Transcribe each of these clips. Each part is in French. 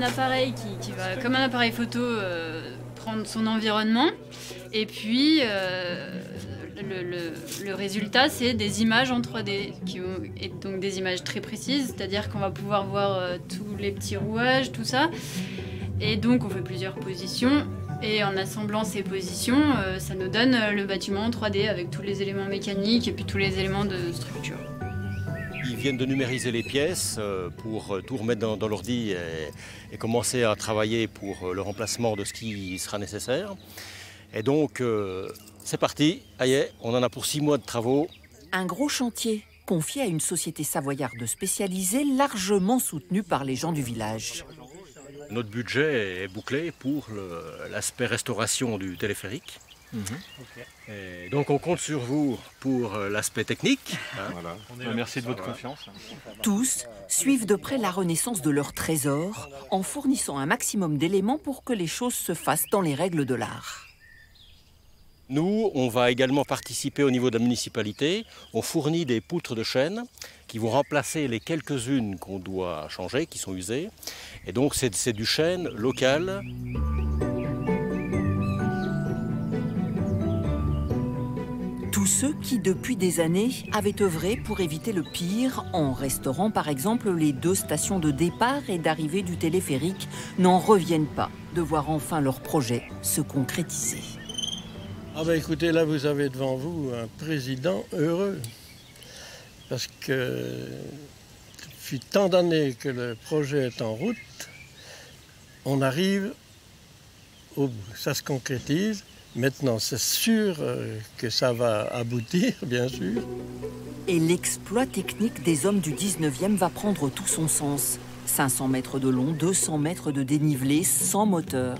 appareil qui va, comme un appareil photo, prendre son environnement. Et puis, le résultat, c'est des images en 3D, et donc des images très précises, c'est-à-dire qu'on va pouvoir voir tous les petits rouages, tout ça. Et donc, on fait plusieurs positions. Et en assemblant ces positions, ça nous donne le bâtiment en 3D avec tous les éléments mécaniques et puis tous les éléments de structure. Ils viennent de numériser les pièces pour tout remettre dans l'ordi et commencer à travailler pour le remplacement de ce qui sera nécessaire. Et donc, c'est parti, aïe, on en a pour 6 mois de travaux. Un gros chantier confié à une société savoyarde spécialisée, largement soutenue par les gens du village. Notre budget est bouclé pour l'aspect restauration du téléphérique. Et donc on compte sur vous pour l'aspect technique. Voilà. Merci de votre confiance. Tous suivent de près la renaissance de leur trésor en fournissant un maximum d'éléments pour que les choses se fassent dans les règles de l'art. Nous, on va également participer au niveau de la municipalité. On fournit des poutres de chêne qui vont remplacer les quelques-unes qu'on doit changer, qui sont usées. Et donc c'est du chêne local. Tous ceux qui, depuis des années, avaient œuvré pour éviter le pire, en restaurant par exemple les 2 stations de départ et d'arrivée du téléphérique, n'en reviennent pas de voir enfin leur projet se concrétiser. Ah ben écoutez, là vous avez devant vous un président heureux. Parce que depuis tant d'années que le projet est en route, on arrive au bout. Ça se concrétise. Maintenant, c'est sûr que ça va aboutir, bien sûr. Et l'exploit technique des hommes du 19e va prendre tout son sens. 500 mètres de long, 200 mètres de dénivelé, sans moteur.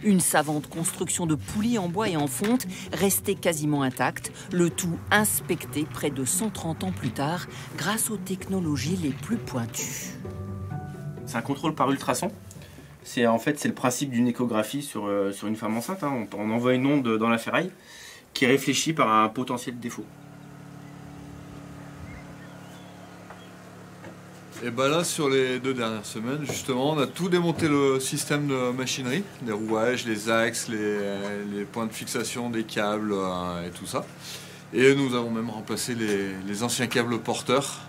Une savante construction de poulies en bois et en fonte, restée quasiment intacte, le tout inspecté près de 130 ans plus tard, grâce aux technologies les plus pointues. C'est un contrôle par ultrasons. C'est le principe d'une échographie sur une femme enceinte. Hein. On envoie une onde dans la ferraille qui réfléchit par un potentiel défaut. Et bien là, sur les 2 dernières semaines, justement, on a tout démonté le système de machinerie, les rouages, les axes, les points de fixation des câbles et tout ça. Et nous avons même remplacé les anciens câbles porteurs.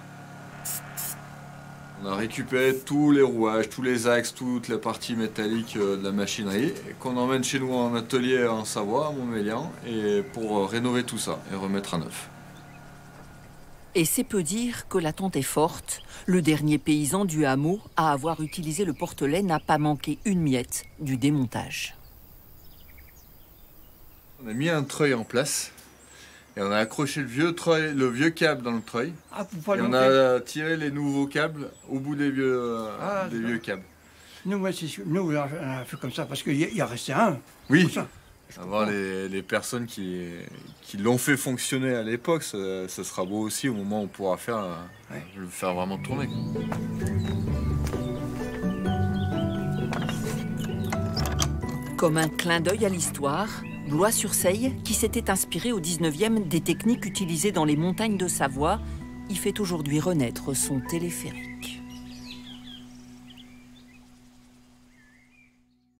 On a récupéré tous les rouages, tous les axes, toute la partie métallique de la machinerie qu'on emmène chez nous en atelier en Savoie, à Montmélian, et pour rénover tout ça et remettre à neuf. Et c'est peu dire que l'attente est forte. Le dernier paysan du hameau à avoir utilisé le portelet n'a pas manqué une miette du démontage. On a mis un treuil en place et on a accroché le vieux câble dans le treuil. Et on a tiré les nouveaux câbles au bout des vieux câbles. Nous, on a fait comme ça parce qu'il y a resté un. Oui. Avoir les personnes qui l'ont fait fonctionner à l'époque, ça sera beau aussi au moment où on pourra le faire vraiment tourner. Comme un clin d'œil à l'histoire, Blois-sur-Seille, qui s'était inspiré au 19e des techniques utilisées dans les montagnes de Savoie, y fait aujourd'hui renaître son téléphérique.